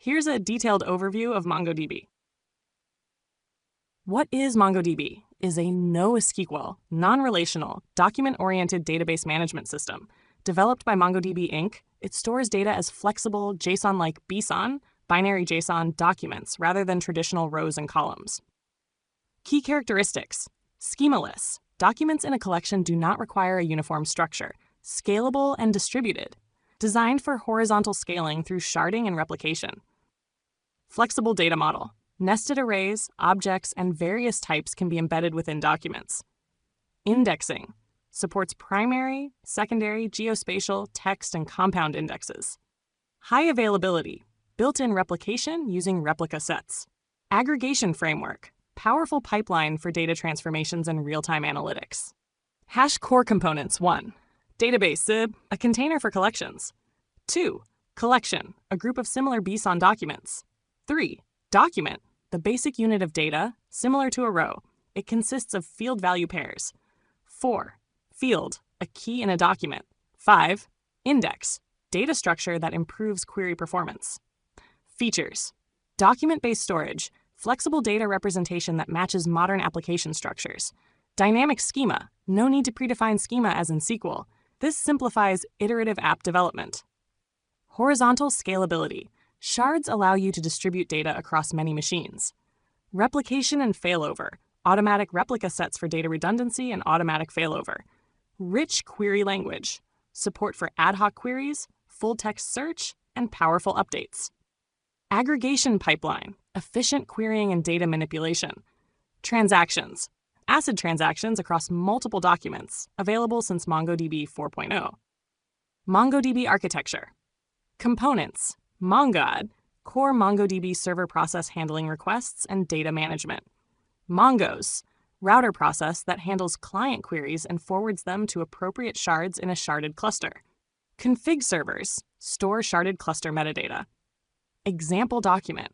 Here's a detailed overview of MongoDB. What is MongoDB? Is a NoSQL, non-relational, document-oriented database management system. Developed by MongoDB Inc., it stores data as flexible JSON-like BSON, binary JSON documents, rather than traditional rows and columns. Key characteristics: schemaless. Documents in a collection do not require a uniform structure. Scalable and distributed. Designed for horizontal scaling through sharding and replication. Flexible data model. Nested arrays, objects, and various types can be embedded within documents. Indexing. Supports primary, secondary, geospatial, text, and compound indexes. High availability. Built-in replication using replica sets. Aggregation framework. Powerful pipeline for data transformations and real-time analytics. Hash core components. 1. Database SIB, a container for collections. 2. Collection, a group of similar BSON documents. 3. Document, the basic unit of data, similar to a row. It consists of field value pairs. 4. Field, a key in a document. 5. Index, data structure that improves query performance. Features: document-based storage, flexible data representation that matches modern application structures. Dynamic schema, no need to predefine schema as in SQL. This simplifies iterative app development. Horizontal scalability. Shards allow you to distribute data across many machines. Replication and failover. Automatic replica sets for data redundancy and automatic failover. Rich query language. Support for ad hoc queries, full-text search, and powerful updates. Aggregation pipeline. Efficient querying and data manipulation. Transactions. ACID transactions across multiple documents, available since MongoDB 4.0. MongoDB architecture. Components: MonGod, core MongoDB server process handling requests and data management. Mongos, router process that handles client queries and forwards them to appropriate shards in a sharded cluster. Config servers, store sharded cluster metadata. Example document.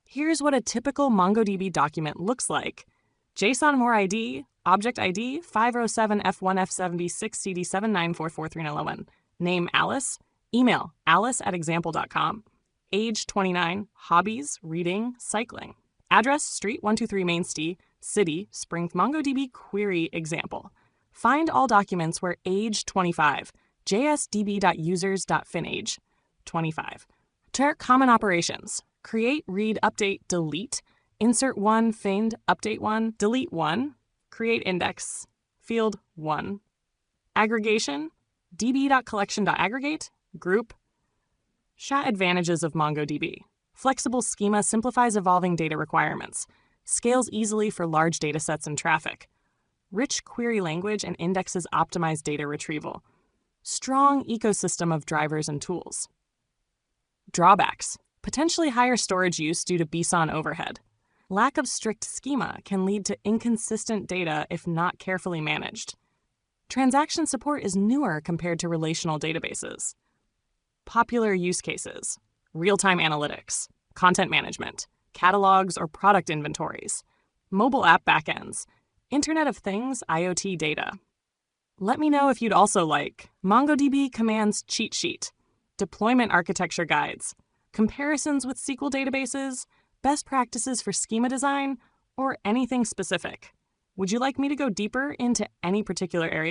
Here's what a typical MongoDB document looks like. JSON more ID, object ID 507F1F76CD7944311. Name Alice. Email alice@example.com. Age 29. Hobbies, reading, cycling. Address, Street 123 Main St. City, Spring. MongoDB query example. Find all documents where age 25. jsdb.users.finage 25. Chart common operations. Create, read, update, delete. Insert 1, find, update 1, delete 1. Create index, field 1. Aggregation, db.collection.aggregate, group. Advantages of MongoDB. Flexible schema simplifies evolving data requirements. Scales easily for large datasets and traffic. Rich query language and indexes optimize data retrieval. Strong ecosystem of drivers and tools. Drawbacks: potentially higher storage use due to BSON overhead. Lack of strict schema can lead to inconsistent data if not carefully managed. Transaction support is newer compared to relational databases. Popular use cases: real-time analytics, content management, catalogs or product inventories, mobile app backends, Internet of Things IoT data. Let me know if you'd also like MongoDB commands cheat sheet, deployment architecture guides, comparisons with SQL databases, best practices for schema design, or anything specific. Would you like me to go deeper into any particular area?